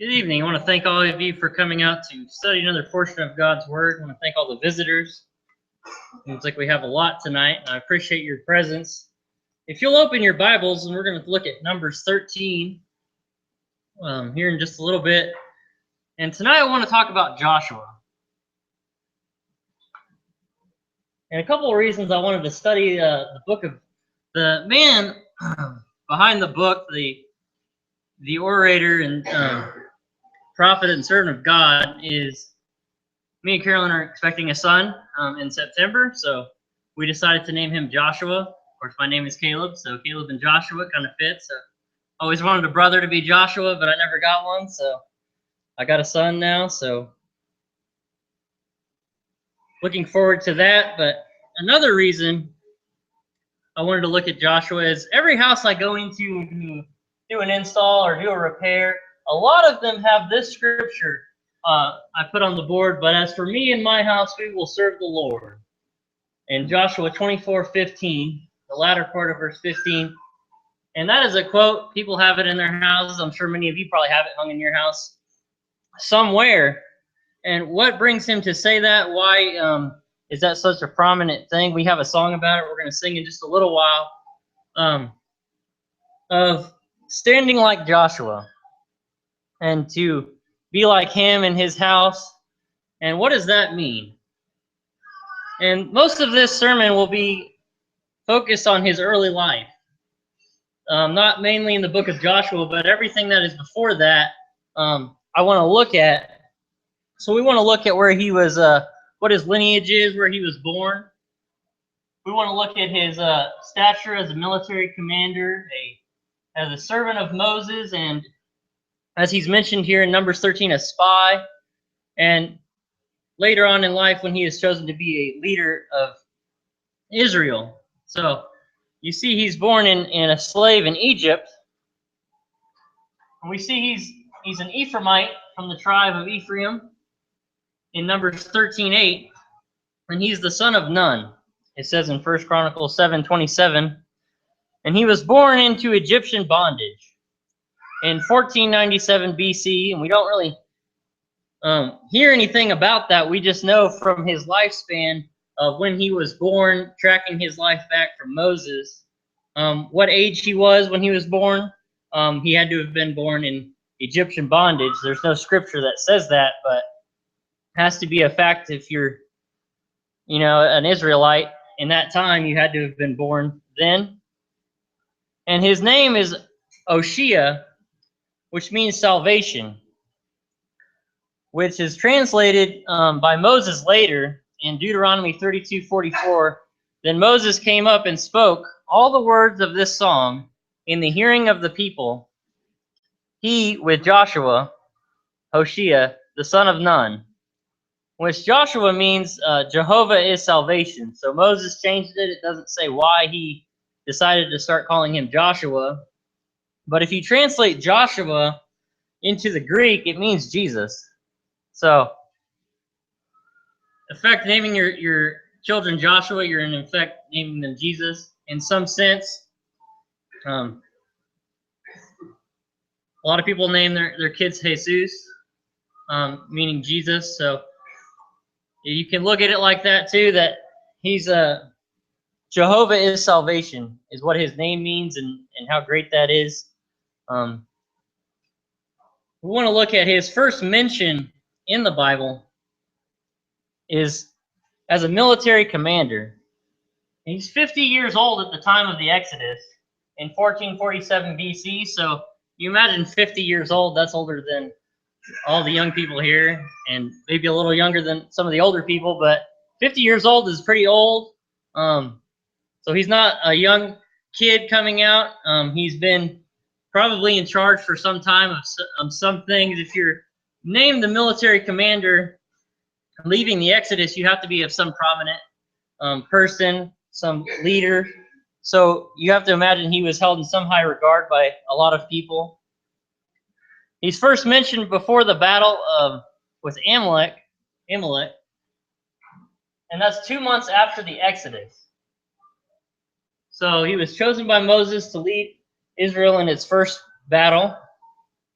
Good evening. I want to thank all of you for coming out to study another portion of God's Word. I want to thank all the visitors. Seems like we have a lot tonight, and I appreciate your presence. If you'll open your Bibles, and we're going to look at Numbers 13 here in just a little bit. And tonight I want to talk about Joshua. And a couple of reasons I wanted to study the book of the man behind the book, the orator and prophet and servant of God is me and Carolyn are expecting a son in September, so we decided to name him Joshua. Of course, my name is Caleb, so Caleb and Joshua kind of fit. So I always wanted a brother to be Joshua, but I never got one, so I got a son now, so looking forward to that. But another reason I wanted to look at Joshua is every house I go into to do an install or do a repair, a lot of them have this scripture I put on the board, but as for me and my house, we will serve the Lord. In Joshua 24:15, the latter part of verse 15. And that is a quote. People have it in their houses. I'm sure many of you probably have it hung in your house somewhere. And what brings him to say that? Why is that such a prominent thing? We have a song about it. We're going to sing in just a little while of standing like Joshua and to be like him in his house. And what does that mean? And most of this sermon will be focused on his early life. Not mainly in the book of Joshua, but everything that is before that I want to look at. So we want to look at where he was, what his lineage is, where he was born. We want to look at his stature as a military commander, as a servant of Moses, and as he's mentioned here in Numbers 13, a spy. And later on in life when he is chosen to be a leader of Israel. So you see he's born in a slave in Egypt. And we see he's an Ephraimite from the tribe of Ephraim in Numbers 13:8. And he's the son of Nun. It says in 1 Chronicles 7:27. And he was born into Egyptian bondage in 1497 BC. And we don't really hear anything about that. We just know from his lifespan of when he was born, tracking his life back from Moses, what age he was when he was born. He had to have been born in Egyptian bondage. There's no scripture that says that, but it has to be a fact if you're, an Israelite in that time, you had to have been born then. And his name is Oshea, which means salvation, which is translated by Moses later in Deuteronomy 32:44. Then Moses came up and spoke all the words of this song in the hearing of the people, he with Joshua, Hoshea, the son of Nun, which Joshua means Jehovah is salvation. So Moses changed it. It doesn't say why he decided to start calling him Joshua. But if you translate Joshua into the Greek, it means Jesus. So, in fact, naming your children Joshua, you're in effect naming them Jesus in some sense. A lot of people name their kids Jesus, meaning Jesus. So you can look at it like that too, that he's Jehovah is salvation, is what his name means and how great that is. We want to look at his first mention in the Bible is as a military commander. He's 50 years old at the time of the Exodus in 1447 BC. So you imagine 50 years old, that's older than all the young people here and maybe a little younger than some of the older people, but 50 years old is pretty old. So he's not a young kid coming out. He's been probably in charge for some time of some things. If you're named the military commander leaving the Exodus, you have to be of some prominent person, some leader. So you have to imagine he was held in some high regard by a lot of people. He's first mentioned before the battle with Amalek, and that's 2 months after the Exodus. So he was chosen by Moses to lead Israel in its first battle.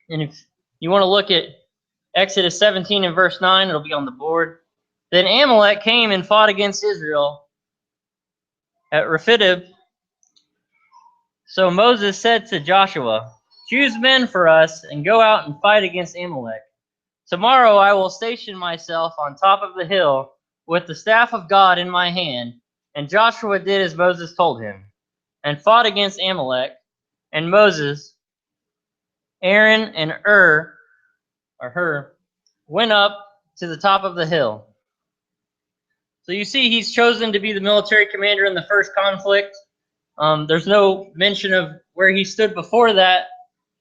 And if You want to look at Exodus 17 and verse 9. It'll be on the board. Then Amalek came and fought against Israel at Rephidim. So Moses said to Joshua, "Choose men for us and go out and fight against Amalek. Tomorrow I will station myself on top of the hill with the staff of God in my hand." And Joshua did as Moses told him, and fought against Amalek. And Moses, Aaron, and Hur went up to the top of the hill. So you see, he's chosen to be the military commander in the first conflict. There's no mention of where he stood before that,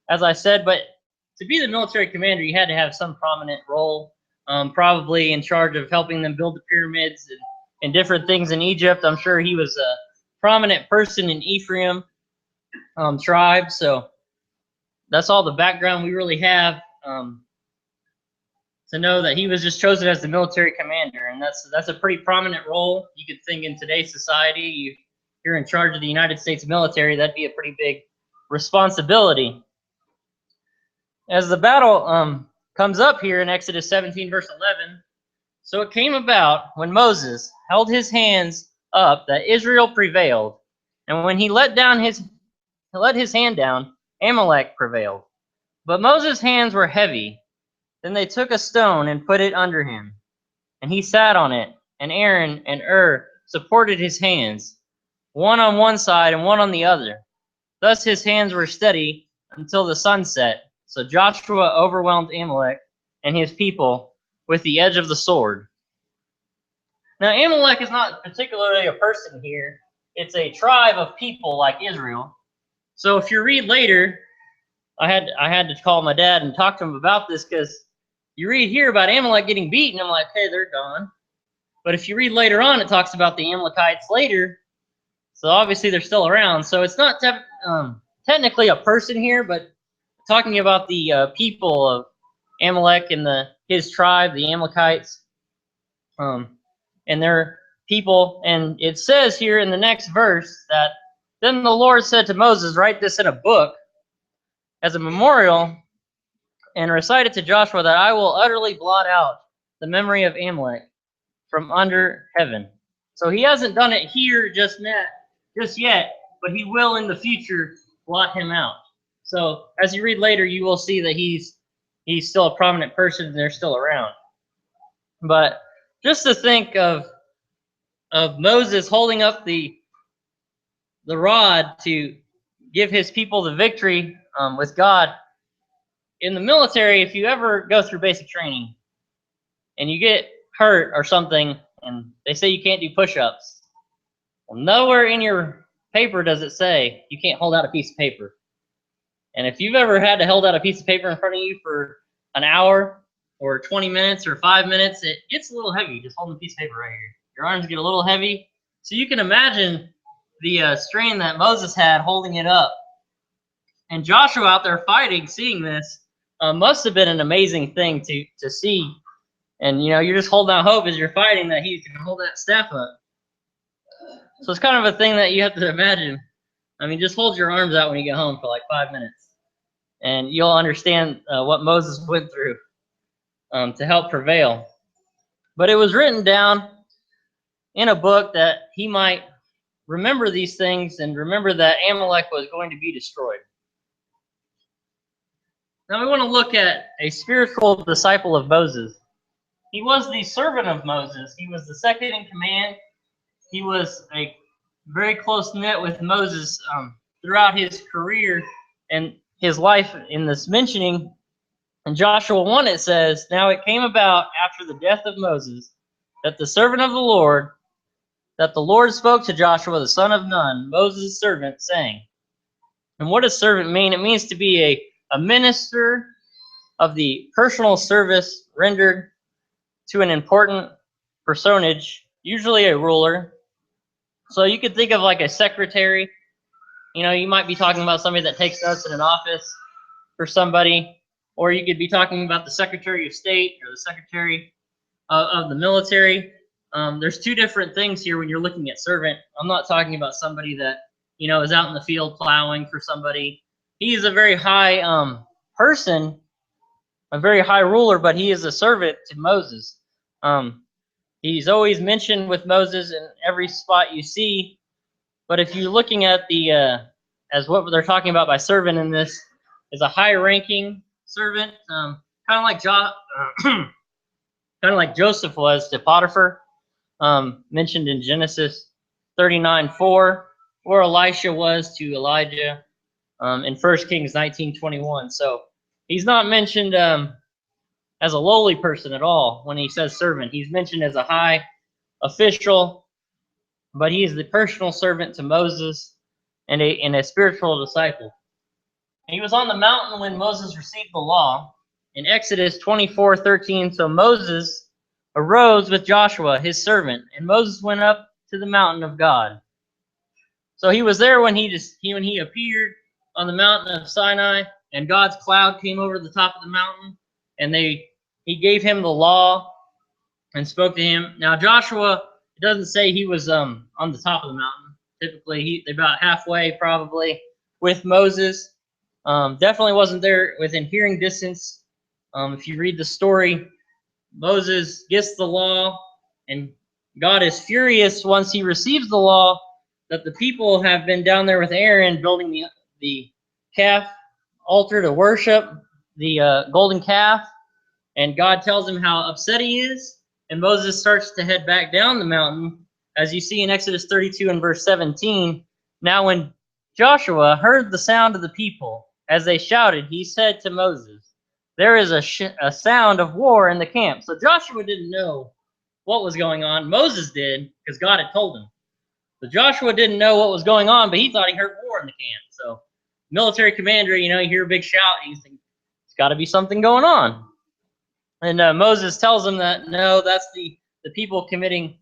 as I said, but to be the military commander, you had to have some prominent role, probably in charge of helping them build the pyramids and different things in Egypt. I'm sure he was a prominent person in Ephraim tribe, so that's all the background we really have to know that he was just chosen as the military commander, and that's a pretty prominent role. You could think in today's society, you're in charge of the United States military, that'd be a pretty big responsibility. As the battle comes up here in Exodus 17, verse 11, so it came about when Moses held his hands up that Israel prevailed, and when he let his hand down, Amalek prevailed. But Moses' hands were heavy. Then they took a stone and put it under him, and he sat on it, and Aaron and Hur supported his hands, one on one side and one on the other. Thus his hands were steady until the sun set. So Joshua overwhelmed Amalek and his people with the edge of the sword. Now Amalek is not particularly a person here. It's a tribe of people like Israel. So if you read later, I had to call my dad and talk to him about this, because you read here about Amalek getting beaten, I'm like, hey, they're gone. But if you read later on, it talks about the Amalekites later. So obviously they're still around. So it's not technically a person here, but talking about the people of Amalek and his tribe, the Amalekites, and their people. And it says here in the next verse that, then the Lord said to Moses, write this in a book as a memorial, and recite it to Joshua, that I will utterly blot out the memory of Amalek from under heaven. So he hasn't done it here just yet, but he will in the future blot him out. So as you read later, you will see that he's still a prominent person and they're still around. But just to think of Moses holding up the rod to give his people the victory with God. In the military, if you ever go through basic training and you get hurt or something, and they say you can't do push-ups, well, nowhere in your paper does it say you can't hold out a piece of paper. And if you've ever had to hold out a piece of paper in front of you for an hour or 20 minutes or 5 minutes, it gets a little heavy just holding a piece of paper right here. Your arms get a little heavy. So you can imagine the strain that Moses had holding it up. And Joshua out there fighting, seeing this, must have been an amazing thing to see. And, you're just holding out hope as you're fighting that he can hold that staff up. So it's kind of a thing that you have to imagine. I mean, just hold your arms out when you get home for like 5 minutes, and you'll understand what Moses went through to help prevail. But it was written down in a book that he might remember these things and remember that Amalek was going to be destroyed. Now we want to look at a spiritual disciple of Moses. He was the servant of Moses. He was the second in command. He was a very close-knit with Moses throughout his career and his life. In this mentioning, in Joshua 1, it says, now it came about after the death of Moses that the servant of the Lord, that the Lord spoke to Joshua, the son of Nun, Moses' servant, saying, and what does servant mean? It means to be a minister of the personal service rendered to an important personage, usually a ruler. So you could think of like a secretary. You might be talking about somebody that takes notes in an office for somebody, or you could be talking about the Secretary of State or the Secretary of the military. There's two different things here when you're looking at servant. I'm not talking about somebody that, is out in the field plowing for somebody. He's a very high person a very high ruler, but he is a servant to Moses. He's always mentioned with Moses in every spot you see. But if you're looking at the as what they're talking about by servant in this is a high-ranking servant, kind of like kind of like Joseph was to Potiphar, mentioned in Genesis 39:4, or Elisha was to Elijah in 1 Kings 19:21. So he's not mentioned as a lowly person at all when he says servant. He's mentioned as a high official, but he is the personal servant to Moses and a spiritual disciple. He was on the mountain when Moses received the law. In Exodus 24:13, so Moses arose with Joshua, his servant, and Moses went up to the mountain of God. So he was there when he appeared on the mountain of Sinai, and God's cloud came over the top of the mountain, and he gave him the law and spoke to him. Now Joshua, it doesn't say he was on the top of the mountain. Typically, they're about halfway probably with Moses. Definitely wasn't there within hearing distance. If you read the story, Moses gets the law, and God is furious once he receives the law that the people have been down there with Aaron building the calf altar to worship the golden calf, and God tells him how upset he is, and Moses starts to head back down the mountain, as you see in Exodus 32 and verse 17. Now when Joshua heard the sound of the people as they shouted, he said to Moses, "There is a sound of war in the camp." So Joshua didn't know what was going on. Moses did, because God had told him. So Joshua didn't know what was going on, but he thought he heard war in the camp. So military commander, you hear a big shout, and he's thinking, there's got to be something going on. And Moses tells him that, no, that's the people committing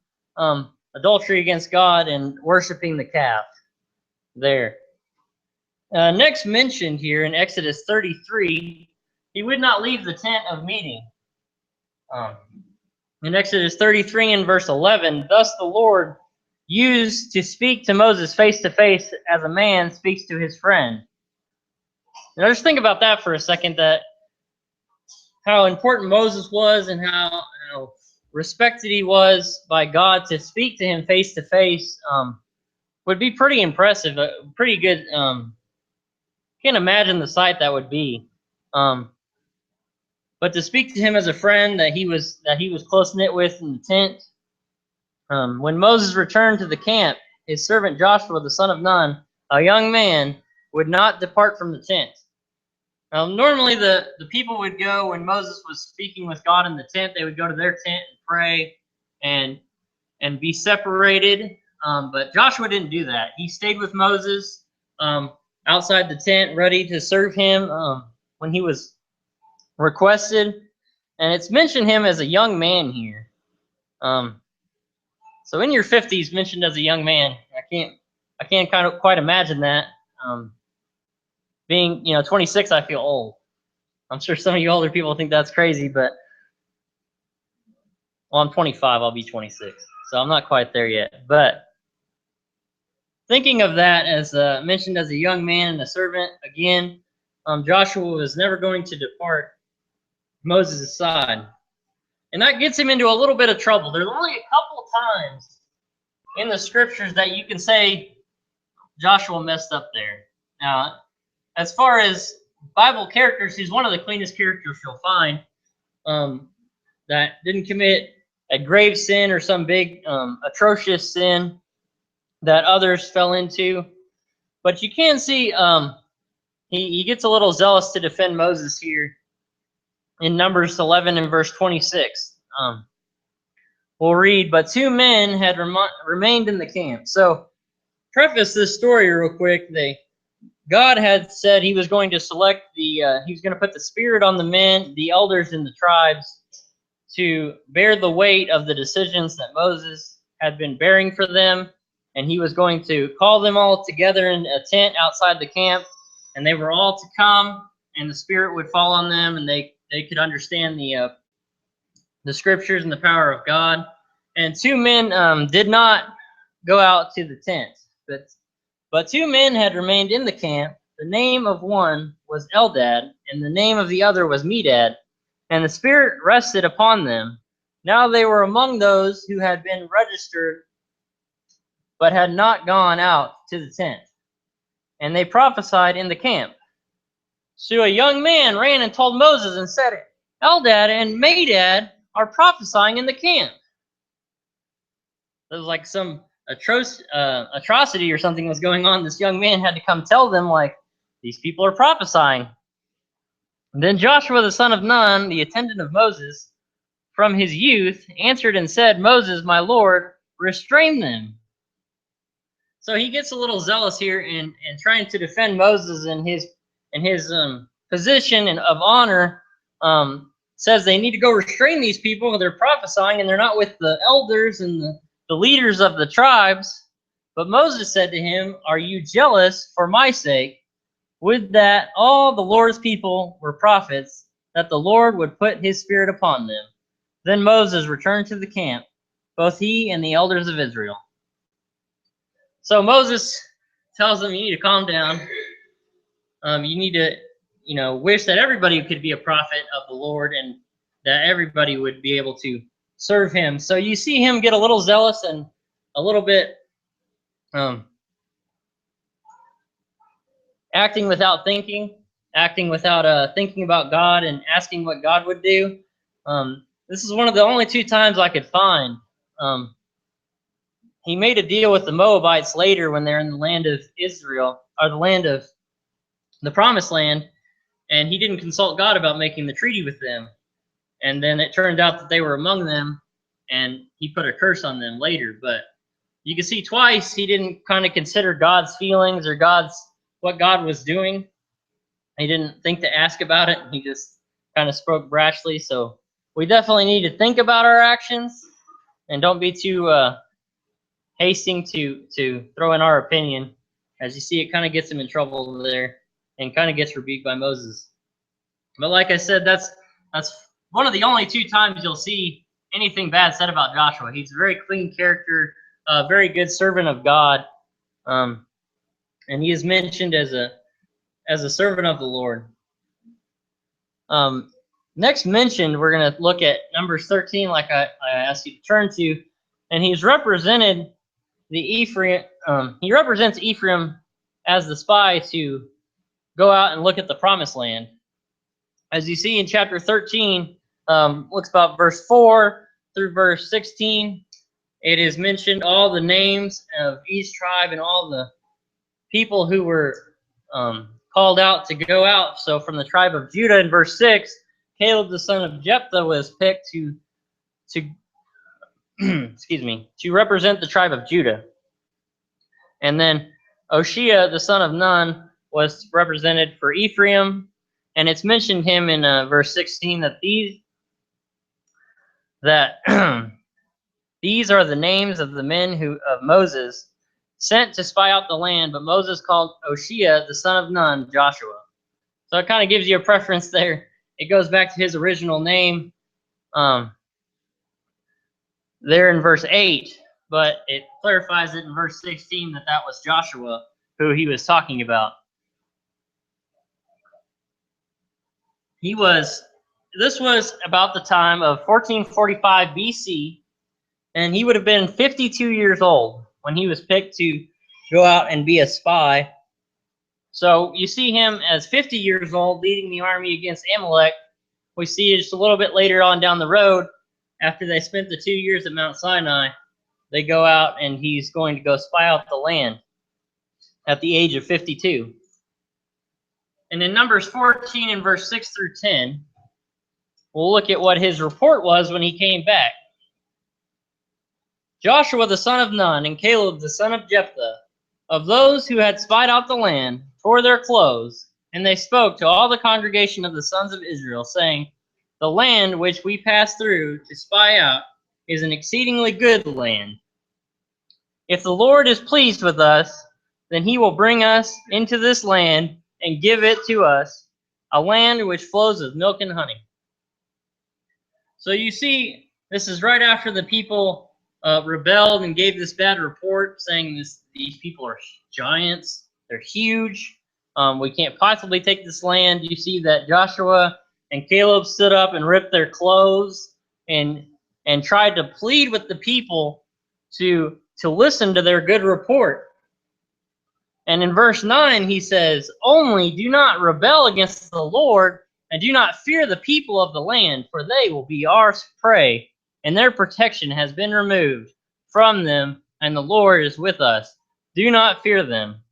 adultery against God and worshiping the calf there. Next mentioned here in Exodus 33, he would not leave the tent of meeting. In Exodus 33 and verse 11, thus the Lord used to speak to Moses face to face as a man speaks to his friend. Now just think about that for a second, that how important Moses was and how respected he was by God. To speak to him face to face would be pretty impressive, pretty good. Can't imagine the sight that would be. But to speak to him as a friend that he was close knit with in the tent. When Moses returned to the camp, his servant Joshua, the son of Nun, a young man, would not depart from the tent. Normally the people would go when Moses was speaking with God in the tent. They would go to their tent and pray and be separated. But Joshua didn't do that. He stayed with Moses outside the tent, ready to serve him when he was requested. And it's mentioned him as a young man here. So in your 50s, mentioned as a young man, I can't kind of quite imagine that. Being 26, I feel old. I'm sure some of you older people think that's crazy, but well, I'm 25. I'll be 26, so I'm not quite there yet. But thinking of that as mentioned as a young man and a servant, again, Joshua was never going to depart Moses' side, and that gets him into a little bit of trouble. There's only a couple times in the scriptures that you can say Joshua messed up there. Now, as far as Bible characters, he's one of the cleanest characters you'll find that didn't commit a grave sin or some big atrocious sin that others fell into. But you can see he gets a little zealous to defend Moses here in Numbers 11 and verse 26. We'll read, but 2 men had remained in the camp. So preface this story real quick. God had said he was going to select he was going to put the spirit on the men, the elders in the tribes, to bear the weight of the decisions that Moses had been bearing for them. And he was going to call them all together in a tent outside the camp, and they were all to come, and the spirit would fall on them, and they could understand the scriptures and the power of God. And 2 men did not go out to the tent, but 2 men had remained in the camp. The name of one was Eldad, and the name of the other was Medad. and the Spirit rested upon them. Now they were among those who had been registered, but had not gone out to the tent. And they prophesied in the camp. So a young man ran and told Moses and said, Eldad and Medad are prophesying in the camp. There was like some atrocity or something was going on. This young man had to come tell them, like, these people are prophesying. And then Joshua the son of Nun, the attendant of Moses, from his youth, answered and said, Moses, my Lord, restrain them. So he gets a little zealous here in trying to defend Moses and his position and of honor. Says they need to go restrain these people. They're prophesying and they're not with the elders and the leaders of the tribes. But Moses said to him, are you jealous for my sake? Would that all the Lord's people were prophets, that the Lord would put his Spirit upon them. Then Moses returned to the camp, both he and the elders of Israel. So Moses tells them, you need to calm down. You need to, wish that everybody could be a prophet of the Lord and that everybody would be able to serve him. So you see him get a little zealous and a little bit acting without thinking about God and asking what God would do. This is one of the only two times I could find. He made a deal with the Moabites later when they're in the land of Israel, or the land of the Promised Land, and he didn't consult God about making the treaty with them. And then it turned out that they were among them, and he put a curse on them later. But you can see twice he didn't kind of consider God's feelings or what God was doing. He didn't think to ask about it. He just kind of spoke brashly. So we definitely need to think about our actions and don't be too hasting to throw in our opinion. As you see, it kind of gets him in trouble there and kind of gets rebuked by Moses. But like I said, that's one of the only two times you'll see anything bad said about Joshua. He's a very clean character, a very good servant of God, and he is mentioned as a servant of the Lord. Next mentioned, we're going to look at Numbers 13, like I asked you to turn to, and he's represented he represents Ephraim as the spy to go out and look at the Promised Land. As you see in chapter 13, looks about verse 4 through verse 16. It is mentioned all the names of each tribe and all the people who were called out to go out. So from the tribe of Judah in verse 6, Caleb the son of Jephthah was picked to to represent the tribe of Judah. And then Oshea the son of Nun was represented for Ephraim. And it's mentioned him in verse 16 that these are the names of the men of Moses sent to spy out the land, but Moses called Oshea the son of Nun Joshua. So it kind of gives you a preference there. It goes back to his original name there in verse 8, but it clarifies it in verse 16 that was Joshua who he was talking about. This was about the time of 1445 BC, and he would have been 52 years old when he was picked to go out and be a spy. So you see him as 50 years old leading the army against Amalek. We see just a little bit later on down the road, after they spent the 2 years at Mount Sinai, they go out and he's going to go spy out the land at the age of 52. And in Numbers 14 and verse 6 through 10, we'll look at what his report was when he came back. Joshua the son of Nun and Caleb the son of Jephthah, of those who had spied out the land, tore their clothes, and they spoke to all the congregation of the sons of Israel, saying, the land which we passed through to spy out is an exceedingly good land. If the Lord is pleased with us, then he will bring us into this land and give it to us, a land which flows with milk and honey. So you see, this is right after the people rebelled and gave this bad report, saying these people are giants, they're huge, we can't possibly take this land. You see that Joshua And Caleb stood up and ripped their clothes and tried to plead with the people to listen to their good report. And in verse 9, he says, "Only do not rebel against the Lord, and do not fear the people of the land, for they will be our prey, and their protection has been removed from them, and the Lord is with us. Do not fear them."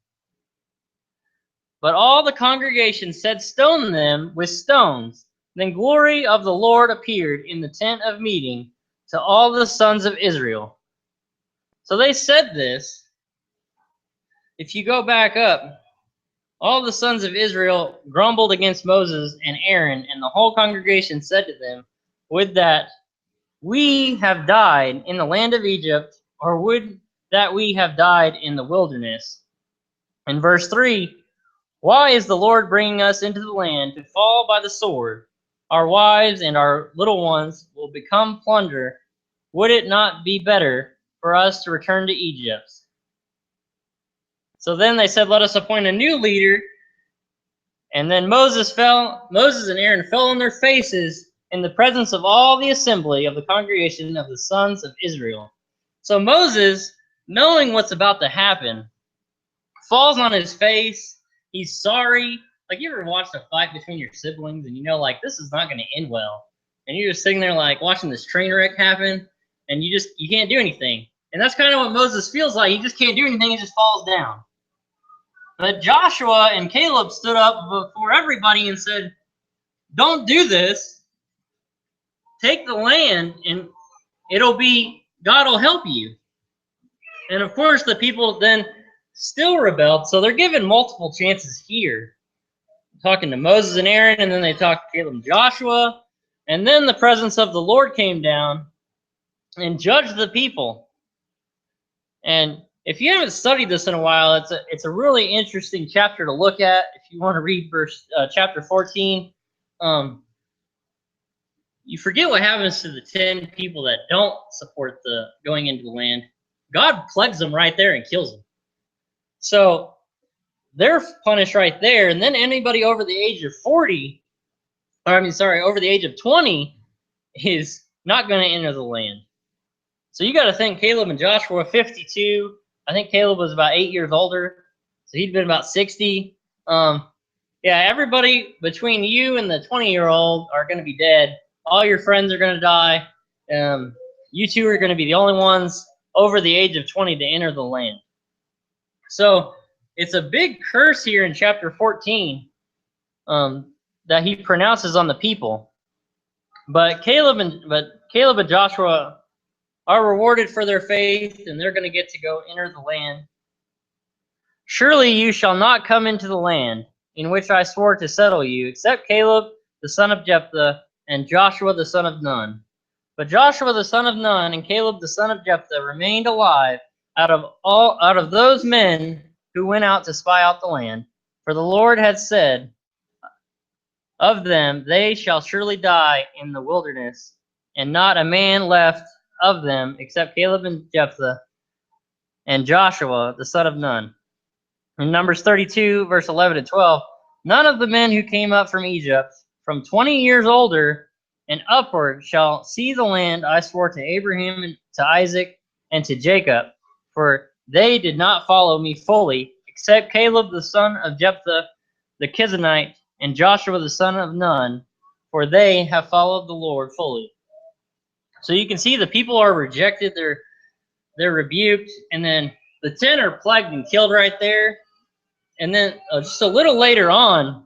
But all the congregation said, "Stone them with stones." Then glory of the Lord appeared in the tent of meeting to all the sons of Israel. So they said this. If you go back up, all the sons of Israel grumbled against Moses and Aaron, and the whole congregation said to them, "Would that we have died in the land of Egypt, or would that we have died in the wilderness." In verse 3, "Why is the Lord bringing us into the land to fall by the sword? Our wives and our little ones will become plunder. Would it not be better for us to return to Egypt?" So then they said, "Let us appoint a new leader." And then Moses and Aaron fell on their faces in the presence of all the assembly of the congregation of the sons of Israel. So Moses, knowing what's about to happen, falls on his face. He's sorry. Like, you ever watched a fight between your siblings and you know, like, this is not going to end well. And you're just sitting there, like, watching this train wreck happen, and you can't do anything. And that's kind of what Moses feels like. He just can't do anything. He just falls down. But Joshua and Caleb stood up before everybody and said, "Don't do this. Take the land, and God will help you." And of course, the people then still rebelled. So they're given multiple chances here. Talking to Moses and Aaron, and then they talked to Caleb and Joshua. And then the presence of the Lord came down and judged the people. And if you haven't studied this in a while, it's a really interesting chapter to look at. If you want to read chapter 14, you forget what happens to the 10 people that don't support the going into the land. God plagues them right there and kills them. So they're punished right there. And then anybody over the age of 40, over the age of 20, is not going to enter the land. So you got to think Caleb and Joshua were 52. I think Caleb was about 8 years older, so he'd been about 60. Everybody between you and the 20-year-old are going to be dead. All your friends are going to die. You two are going to be the only ones over the age of 20 to enter the land. So it's a big curse here in chapter 14 that he pronounces on the people. But Caleb and Joshua are rewarded for their faith, and they're going to get to go enter the land. "Surely you shall not come into the land in which I swore to settle you, except Caleb the son of Jephthah and Joshua the son of Nun." But Joshua the son of Nun and Caleb the son of Jephthah remained alive out of those men who went out to spy out the land. For the Lord had said of them, "They shall surely die in the wilderness, and not a man left of them except Caleb and Jephthah and Joshua the son of Nun." In Numbers 32, verse 11 to 12, "None of the men who came up from Egypt, from 20 years older and upward, shall see the land I swore to Abraham and to Isaac and to Jacob, for they did not follow me fully, except Caleb the son of Jephthah the Kenizzite and Joshua the son of Nun, for they have followed the Lord fully." So you can see the people are rejected, they're rebuked, and then the 10 are plagued and killed right there. And then just a little later on,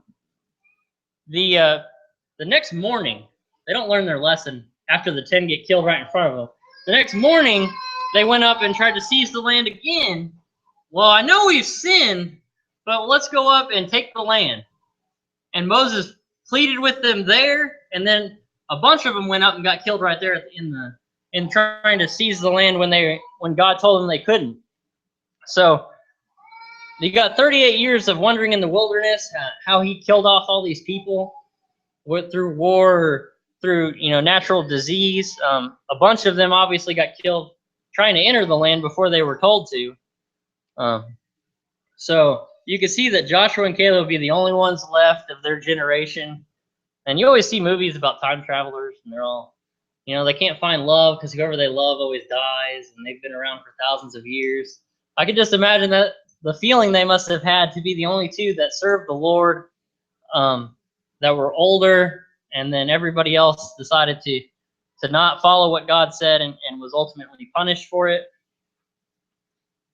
the next morning, they don't learn their lesson after the 10 get killed right in front of them. The next morning, they went up and tried to seize the land again. "Well, I know we've sinned, but let's go up and take the land." And Moses pleaded with them there, and then a bunch of them went up and got killed right there in trying to seize the land when God told them they couldn't. So you got 38 years of wandering in the wilderness, how he killed off all these people through war, through natural disease. A bunch of them obviously got killed trying to enter the land before they were told to. So you can see that Joshua and Caleb will be the only ones left of their generation. And you always see movies about time travelers, and they're all, they can't find love because whoever they love always dies, and they've been around for thousands of years. I could just imagine that the feeling they must have had to be the only two that served the Lord, that were older, and then everybody else decided to not follow what God said and was ultimately punished for it.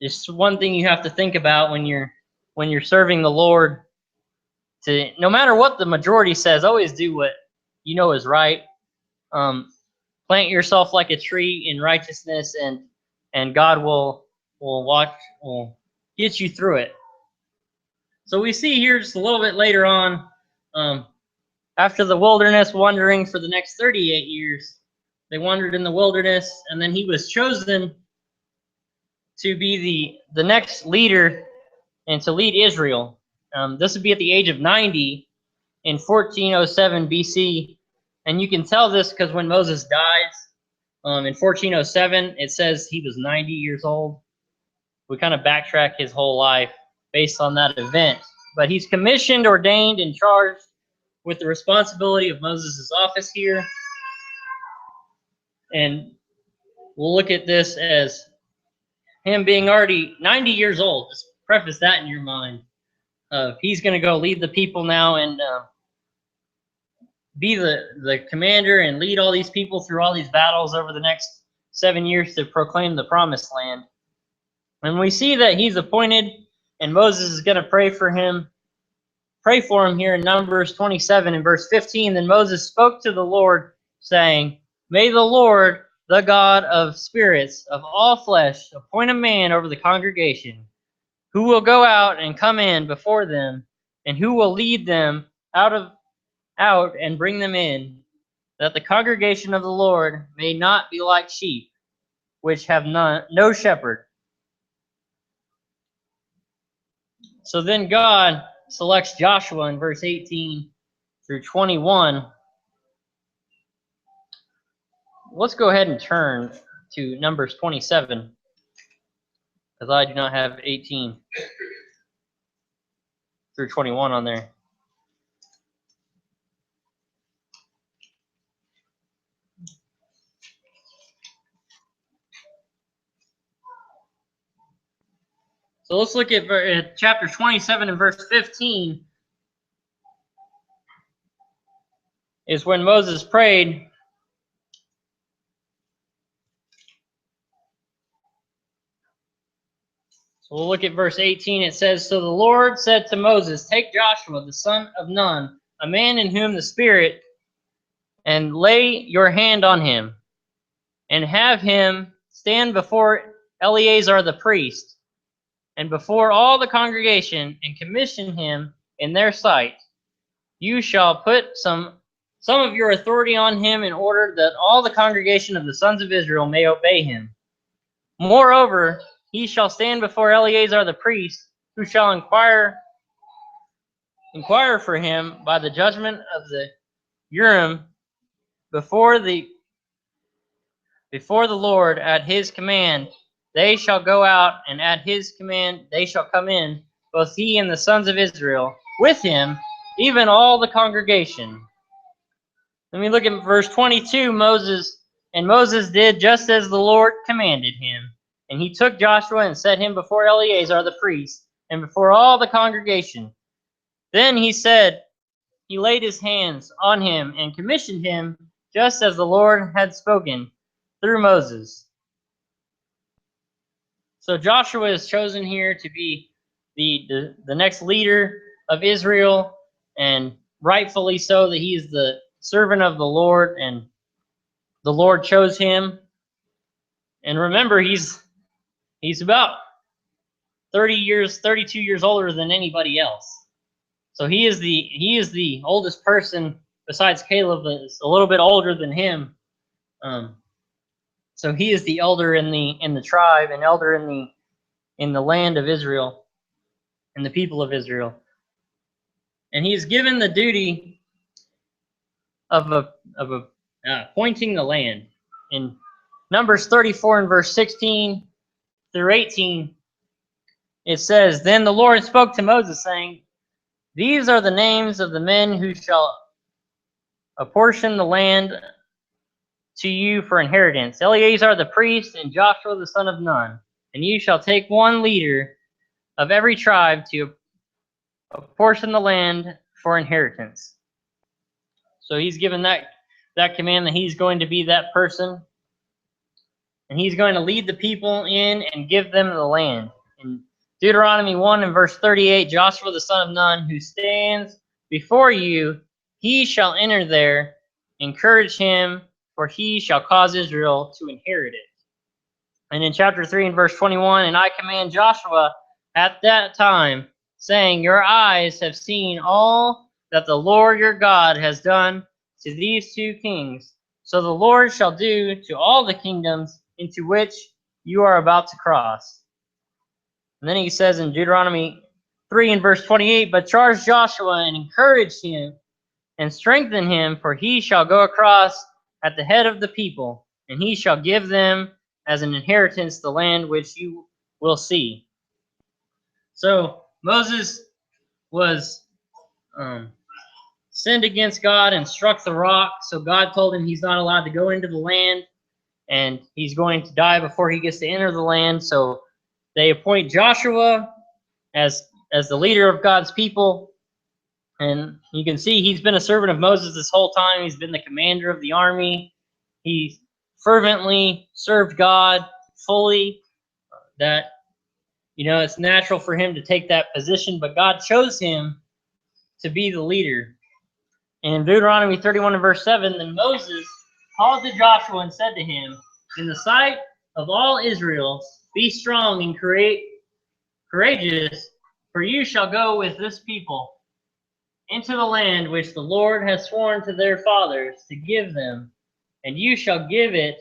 There's one thing you have to think about when you're serving the Lord. To no matter what the majority says, always do what you know is right. Plant yourself like a tree in righteousness, and God will get you through it. So we see here just a little bit later on, after the wilderness wandering for the next 38 years, they wandered in the wilderness, and then he was chosen to be the next leader and to lead Israel. This would be at the age of 90 in 1407 BC. And you can tell this because when Moses dies in 1407, it says he was 90 years old. We kind of backtrack his whole life based on that event. But he's commissioned, ordained, and charged with the responsibility of Moses' office here. And we'll look at this as him being already 90 years old. Just preface that in your mind. He's going to go lead the people now and be the commander and lead all these people through all these battles over the next 7 years to proclaim the promised land. And we see that he's appointed, and Moses is going to pray for him here in Numbers 27 and verse 15. Then Moses spoke to the Lord, saying, "May the Lord, the God of spirits of all flesh, appoint a man over the congregation, who will go out and come in before them, and who will lead them out and bring them in, that the congregation of the Lord may not be like sheep, which have no shepherd." So then God selects Joshua in verse 18 through 21. Let's go ahead and turn to Numbers 27, because I do not have 18 through 21 on there. So let's look at chapter 27 and verse 15. Is when Moses prayed. So we'll look at verse 18. It says, "So the Lord said to Moses, Take Joshua, the son of Nun, a man in whom the Spirit, and lay your hand on him, and have him stand before Eleazar the priest, and before all the congregation, and commission him in their sight. You shall put some of your authority on him, in order that all the congregation of the sons of Israel may obey him. Moreover, he shall stand before Eleazar the priest, who shall inquire for him by the judgment of the Urim before the Lord at his command. They shall go out, and at his command they shall come in, both he and the sons of Israel, with him, even all the congregation." Let me look at verse 22. Moses did just as the Lord commanded him. And he took Joshua and set him before Eleazar the priest, and before all the congregation. Then he laid his hands on him and commissioned him, just as the Lord had spoken through Moses. So Joshua is chosen here to be the next leader of Israel, and rightfully so, that he is the servant of the Lord, and the Lord chose him. And remember, he's about 32 years older than anybody else. So he is the oldest person besides Caleb that is a little bit older than him. So he is the elder in the tribe, and elder in the land of Israel, and the people of Israel. And he is given the duty of appointing the land. In Numbers 34 and verse 16 through 18, it says, "Then the Lord spoke to Moses, saying, These are the names of the men who shall apportion the land to you for inheritance, Eleazar the priest and Joshua the son of Nun. And you shall take one leader of every tribe to apportion the land for inheritance. So he's given that command that he's going to be that person. And he's going to lead the people in and give them the land. In Deuteronomy 1 and verse 38, Joshua the son of Nun, who stands before you, he shall enter there. Encourage him, for he shall cause Israel to inherit it. And in chapter 3 and verse 21, and I command Joshua at that time, saying, your eyes have seen all that the Lord your God has done to these two kings. So the Lord shall do to all the kingdoms into which you are about to cross. And then he says in Deuteronomy 3 and verse 28, but charge Joshua and encourage him and strengthen him, for he shall go across at the head of the people, and he shall give them as an inheritance the land which you will see. So Moses was sinned against God and struck the rock, so God told him he's not allowed to go into the land, and he's going to die before he gets to enter the land. So they appoint Joshua as the leader of God's people. And you can see he's been a servant of Moses this whole time. He's been the commander of the army. He fervently served God fully. That, it's natural for him to take that position, but God chose him to be the leader. And in Deuteronomy 31 and verse 7, then Moses called to Joshua and said to him, in the sight of all Israel, be strong and courageous, for you shall go with this people into the land which the Lord has sworn to their fathers to give them, and you shall give it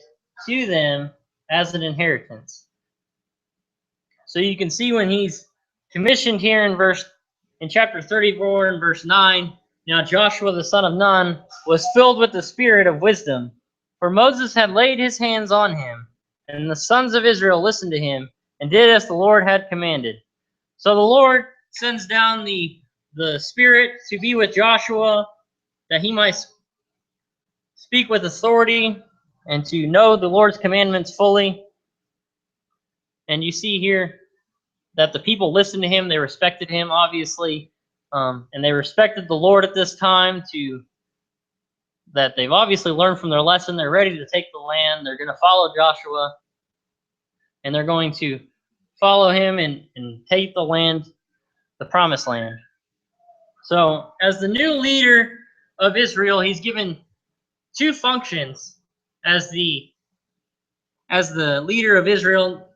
to them as an inheritance. So you can see when he's commissioned here in chapter 34 and verse 9, now Joshua the son of Nun was filled with the spirit of wisdom, for Moses had laid his hands on him, and the sons of Israel listened to him and did as the Lord had commanded. So the Lord sends down the Spirit to be with Joshua, that he might speak with authority and to know the Lord's commandments fully. And you see here that the people listened to him, they respected him, obviously, and they respected the Lord at this time, that they've obviously learned from their lesson. They're ready to take the land. They're going to follow Joshua, and they're going to follow him and take the land, the promised land. So as the new leader of Israel, he's given two functions as the leader of Israel.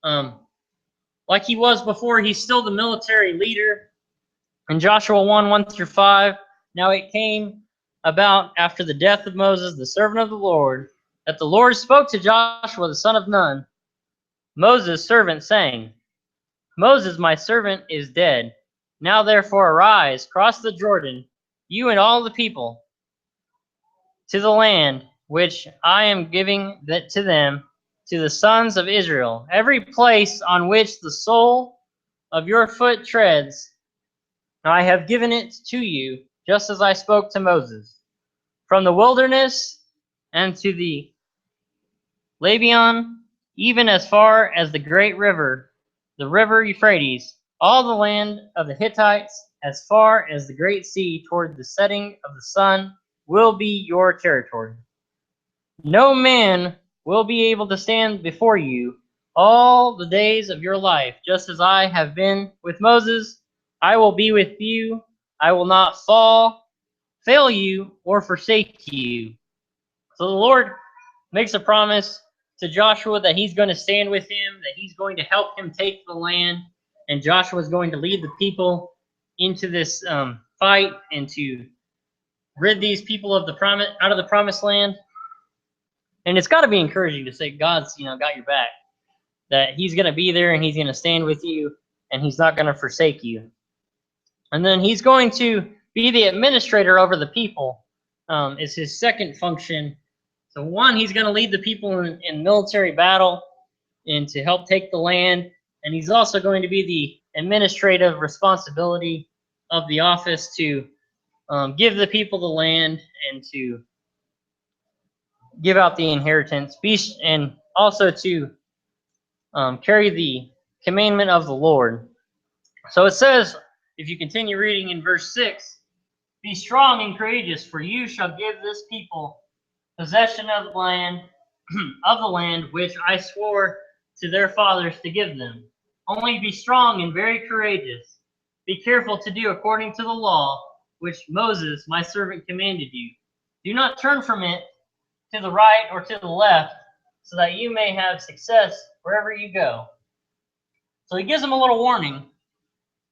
Like he was before, he's still the military leader. In Joshua 1 through 5, now it came about after the death of Moses, the servant of the Lord, that the Lord spoke to Joshua the son of Nun, Moses' servant, saying, Moses, my servant, is dead. Now therefore arise, cross the Jordan, you and all the people, to the land which I am giving to them, to the sons of Israel. Every place on which the sole of your foot treads, I have given it to you, just as I spoke to Moses. From the wilderness and to the Lebanon, even as far as the great river, the river Euphrates, all the land of the Hittites, as far as the great sea toward the setting of the sun, will be your territory. No man will be able to stand before you all the days of your life. Just as I have been with Moses, I will be with you. I will not fail you, or forsake you. So the Lord makes a promise to Joshua that he's going to stand with him, that he's going to help him take the land, and Joshua is going to lead the people into this fight and to rid these people of out of the promised land. And it's got to be encouraging to say God's got your back, that he's going to be there and he's going to stand with you and he's not going to forsake you. And then he's going to be the administrator over the people. Is his second function. So one, he's going to lead the people in military battle and to help take the land. And he's also going to be the administrative responsibility of the office to give the people the land and to give out the inheritance, and also to carry the commandment of the Lord. So it says, if you continue reading in verse 6, be strong and courageous, for you shall give this people possession of the land, which I swore to their fathers to give them. Only be strong and very courageous. Be careful to do according to the law which Moses, my servant, commanded you. Do not turn from it to the right or to the left, so that you may have success wherever you go. So he gives them a little warning.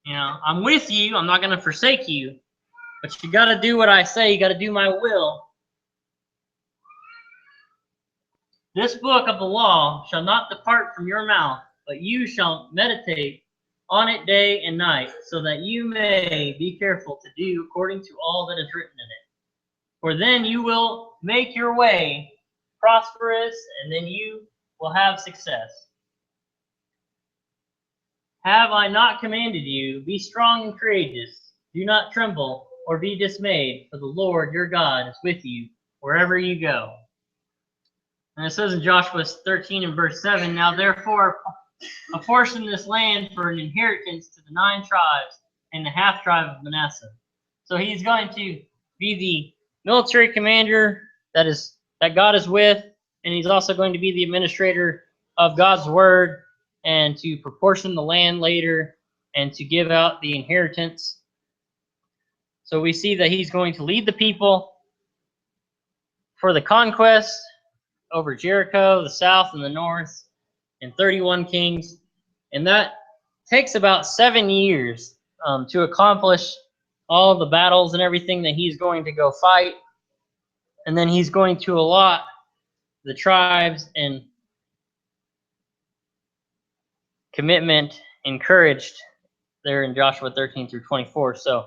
I'm with you. I'm not going to forsake you. But you got to do what I say. You got to do my will. This book of the law shall not depart from your mouth, but you shall meditate on it day and night, so that you may be careful to do according to all that is written in it. For then you will make your way prosperous, and then you will have success. Have I not commanded you? Be strong and courageous. Do not tremble or be dismayed, for the Lord your God is with you wherever you go. And it says in Joshua 13 and verse 7, now therefore apportion this land for an inheritance to the 9 tribes and the half tribe of Manasseh. So he's going to be the military commander that God is with, and he's also going to be the administrator of God's word, and to proportion the land later, and to give out the inheritance. So we see that he's going to lead the people for the conquest over Jericho, the south and the north, and 31 kings. And that takes about 7 years to accomplish all the battles and everything that he's going to go fight. And then he's going to allot the tribes and commitment encouraged there in Joshua 13 through 24. So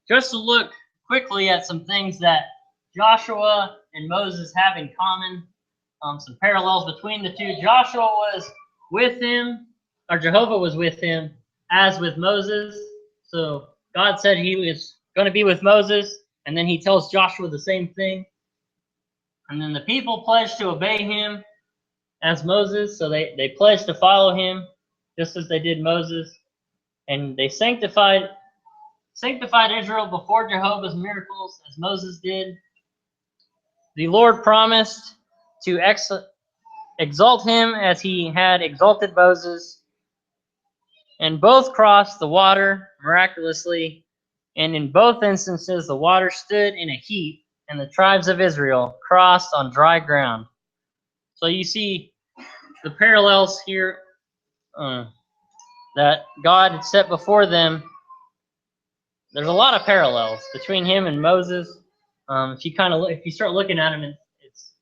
just to look quickly at some things that Joshua and Moses have in common, some parallels between the two. Joshua was with him, or Jehovah was with him, as with Moses. So God said he was going to be with Moses, and then he tells Joshua the same thing. And then the people pledged to obey him as Moses, so they pledged to follow him just as they did Moses. And they sanctified Israel before Jehovah's miracles as Moses did. The Lord promised to exalt him as he had exalted Moses. And both crossed the water miraculously. And in both instances, the water stood in a heap, and the tribes of Israel crossed on dry ground. So you see the parallels here that God had set before them. There's a lot of parallels between him and Moses. If you start looking at him, it's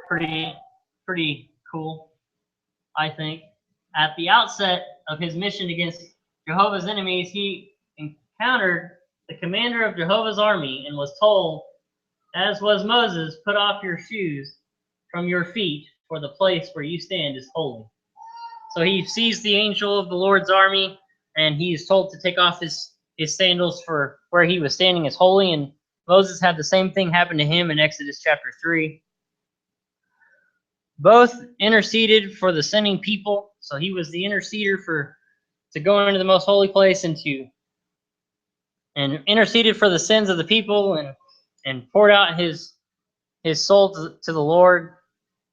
pretty cool, I think. At the outset of his mission against Jehovah's enemies, he encountered the commander of Jehovah's army and was told, as was Moses, put off your shoes from your feet, for the place where you stand is holy. So he sees the angel of the Lord's army, and he is told to take off his sandals, for where he was standing is holy. And Moses had the same thing happen to him in Exodus chapter 3. Both interceded for the sinning people. So he was the interceder to go into the most holy place and interceded for the sins of the people, and poured out his soul to the Lord.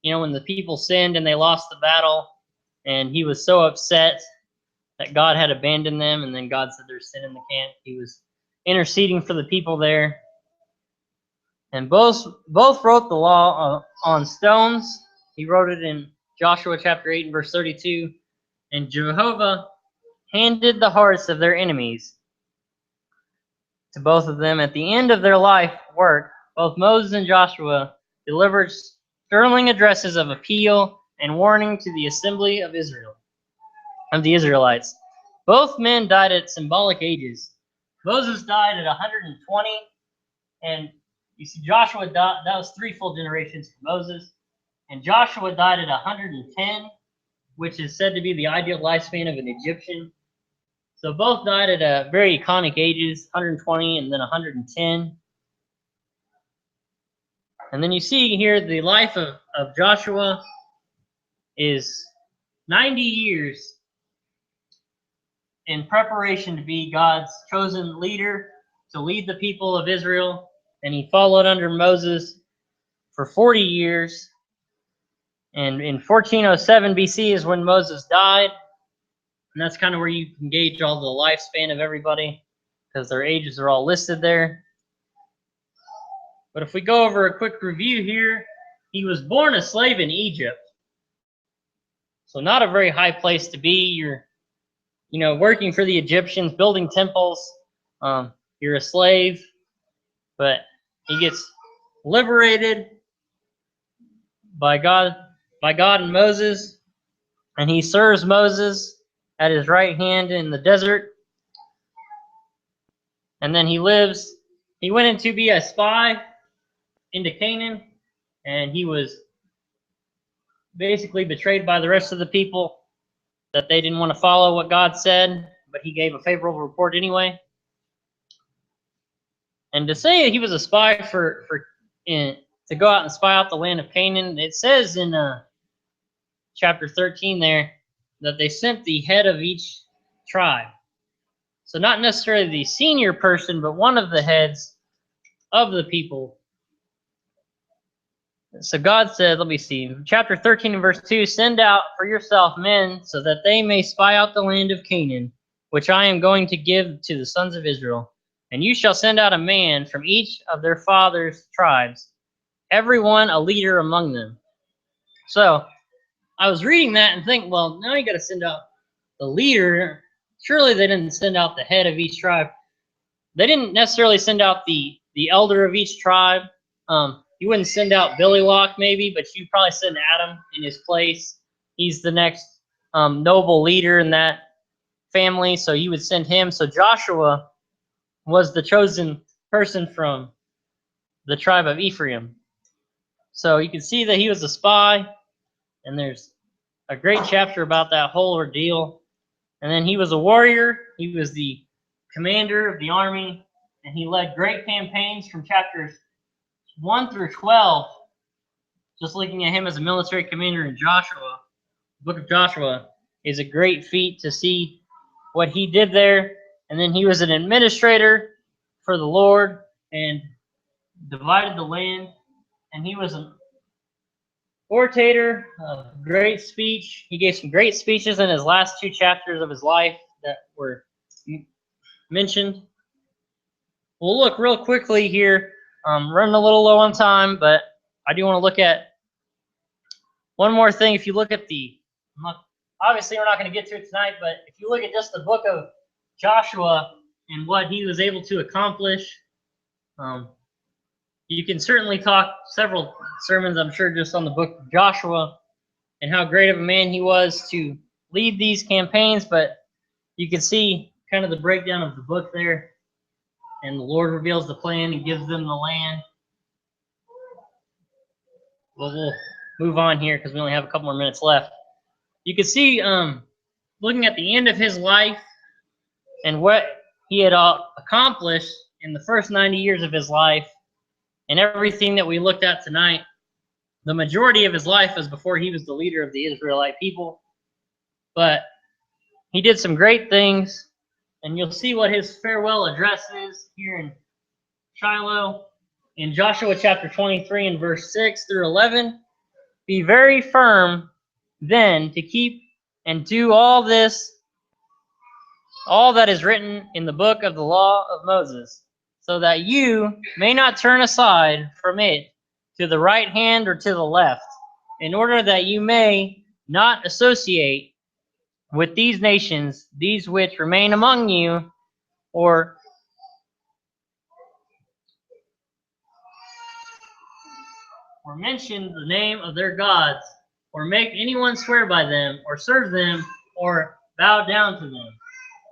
When the people sinned and they lost the battle, and he was so upset that God had abandoned them, and then God said there's sin in the camp. He was interceding for the people there. And both wrote the law on stones. He wrote it in Joshua chapter 8 and verse 32. And Jehovah handed the hearts of their enemies to both of them. At the end of their life work, both Moses and Joshua delivered sterling addresses of appeal and warning to the assembly of Israel, of the Israelites. Both men died at symbolic ages. Moses died at 120, and you see Joshua died, that was 3 full generations for Moses, and Joshua died at 110, which is said to be the ideal lifespan of an Egyptian. So both died at very iconic ages, 120 and then 110. And then you see here the life of Joshua is 90 years in preparation to be God's chosen leader to lead the people of Israel. And he followed under Moses for 40 years. And in 1407 BC is when Moses died. And that's kind of where you can gauge all the lifespan of everybody, because their ages are all listed there. But if we go over a quick review here, he was born a slave in Egypt. So not a very high place to be. You're, working for the Egyptians, building temples. You're a slave. But he gets liberated by God and Moses, and he serves Moses at his right hand in the desert. And then he went in to be a spy into Canaan, and he was basically betrayed by the rest of the people that they didn't want to follow what God said, but he gave a favorable report anyway. And to say he was a spy to go out and spy out the land of Canaan, it says in chapter 13 there that they sent the head of each tribe. So not necessarily the senior person, but one of the heads of the people. So God said, let me see, chapter 13 and verse 2, send out for yourself men so that they may spy out the land of Canaan, which I am going to give to the sons of Israel. And you shall send out a man from each of their fathers' tribes, every one a leader among them. So I was reading that and think, well, now you got to send out the leader. Surely they didn't send out the head of each tribe. They didn't necessarily send out the elder of each tribe. You wouldn't send out Billy Locke maybe, but you'd probably send Adam in his place. He's the next noble leader in that family, so you would send him. So Joshua was the chosen person from the tribe of Ephraim. So you can see that he was a spy, and there's a great chapter about that whole ordeal. And then he was a warrior. He was the commander of the army, and he led great campaigns from chapters 1 through 12. Just looking at him as a military commander in Joshua, the book of Joshua, is a great feat to see what he did there. And then he was an administrator for the Lord and divided the land. And he was an orator of great speech. He gave some great speeches in his last 2 chapters of his life that were mentioned. We'll look real quickly here. Running a little low on time, but I do want to look at one more thing. If you look at obviously we're not going to get to it tonight, but if you look at just the book of Joshua and what he was able to accomplish, you can certainly talk several sermons, I'm sure, just on the book of Joshua and how great of a man he was to lead these campaigns, but you can see kind of the breakdown of the book there. And the Lord reveals the plan and gives them the land. Well, we'll move on here because we only have a couple more minutes left. You can see, looking at the end of his life and what he had accomplished in the first 90 years of his life and everything that we looked at tonight, the majority of his life was before he was the leader of the Israelite people. But he did some great things. And you'll see what his farewell address is here in Shiloh in Joshua chapter 23 and verse 6 through 11. Be very firm then to keep and do all that is written in the book of the law of Moses, so that you may not turn aside from it to the right hand or to the left, in order that you may not associate with these nations, these which remain among you, or mention the name of their gods, or make anyone swear by them, or serve them, or bow down to them.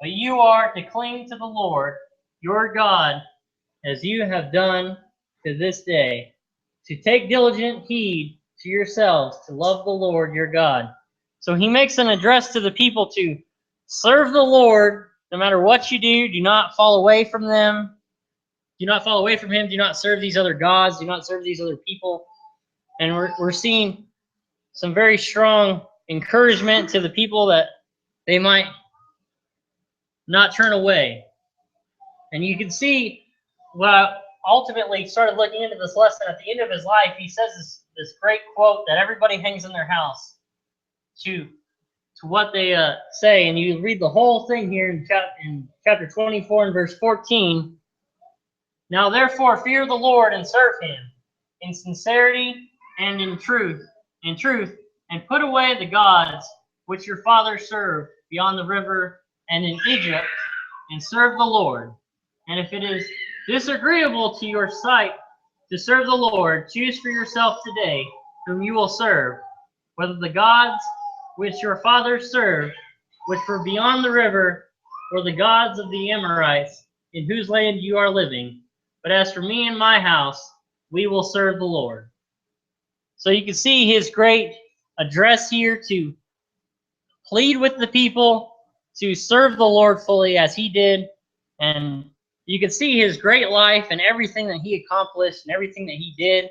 But you are to cling to the Lord your God, as you have done to this day, to take diligent heed to yourselves, to love the Lord your God. So he makes an address to the people to serve the Lord no matter what you do not fall away from them. Do not fall away from him. Do not serve these other gods. Do not serve these other people. And we're seeing some very strong encouragement to the people that they might not turn away. And you can see what I ultimately started looking into this lesson at the end of his life. He says this great quote that everybody hangs in their house to what they say. And you read the whole thing here in chapter 24 and verse 14. Now therefore fear the Lord and serve him in sincerity and in truth, and put away the gods which your fathers served beyond the river and in Egypt, and serve the Lord. And if it is disagreeable to your sight to serve the Lord, choose for yourself today whom you will serve, whether the gods which your fathers served, which were beyond the river, or the gods of the Amorites, in whose land you are living. But as for me and my house, we will serve the Lord. So you can see his great address here to plead with the people to serve the Lord fully as he did. And you can see his great life and everything that he accomplished and everything that he did.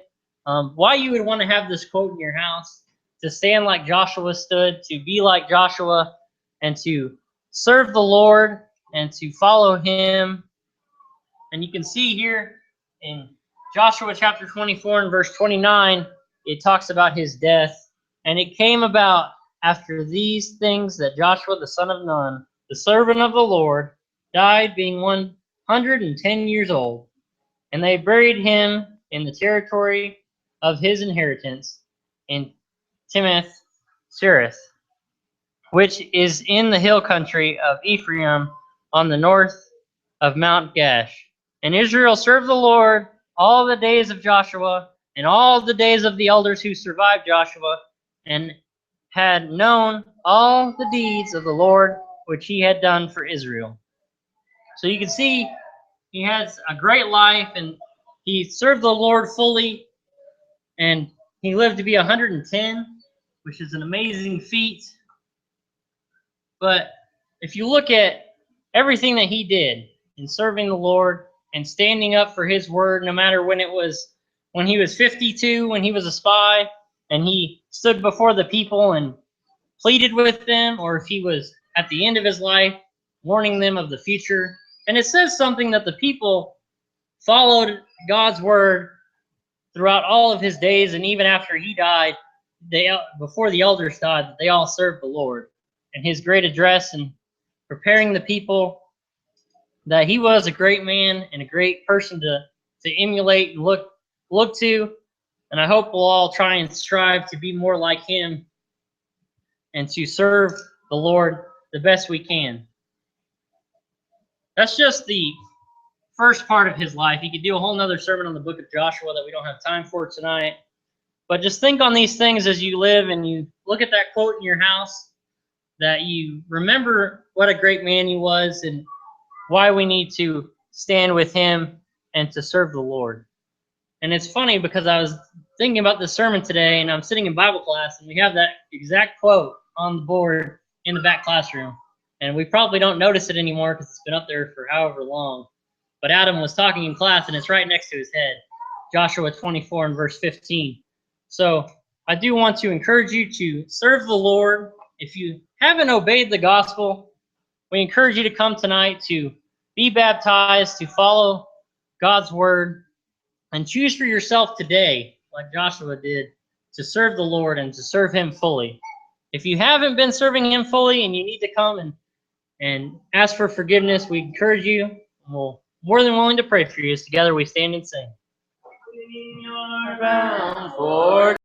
Why you would want to have this quote in your house, to stand like Joshua stood, to be like Joshua, and to serve the Lord and to follow him. And you can see here in Joshua chapter 24 and verse 29, it talks about his death. And it came about after these things that Joshua the son of Nun, the servant of the Lord, died being 110 years old. And they buried him in the territory of his inheritance in Timnath Sereth, which is in the hill country of Ephraim on the north of Mount Gash. And Israel served the Lord all the days of Joshua and all the days of the elders who survived Joshua, and had known all the deeds of the Lord which he had done for Israel. So you can see he has a great life, and he served the Lord fully, and he lived to be 110, which is an amazing feat. But if you look at everything that he did in serving the Lord and standing up for his word, no matter when it was, when he was 52, when he was a spy, and he stood before the people and pleaded with them, or if he was at the end of his life warning them of the future. And it says something that the people followed God's word throughout all of his days, and even after he died, before the elders died, they all served the Lord. And his great address and preparing the people, that he was a great man and a great person to emulate and look to. And I hope we'll all try and strive to be more like him and to serve the Lord the best we can. That's just the first part of his life. He could do a whole nother sermon on the book of Joshua that we don't have time for tonight. But just think on these things as you live and you look at that quote in your house, that you remember what a great man he was and why we need to stand with him and to serve the Lord. And it's funny because I was thinking about this sermon today, and I'm sitting in Bible class, and we have that exact quote on the board in the back classroom. And we probably don't notice it anymore because it's been up there for however long. But Adam was talking in class, and it's right next to his head. Joshua 24 and verse 15. So I do want to encourage you to serve the Lord. If you haven't obeyed the gospel, we encourage you to come tonight to be baptized, to follow God's word, and choose for yourself today, like Joshua did, to serve the Lord and to serve him fully. If you haven't been serving him fully and you need to come and ask for forgiveness, we encourage you. We're more than willing to pray for you as together we stand and sing. We are bound for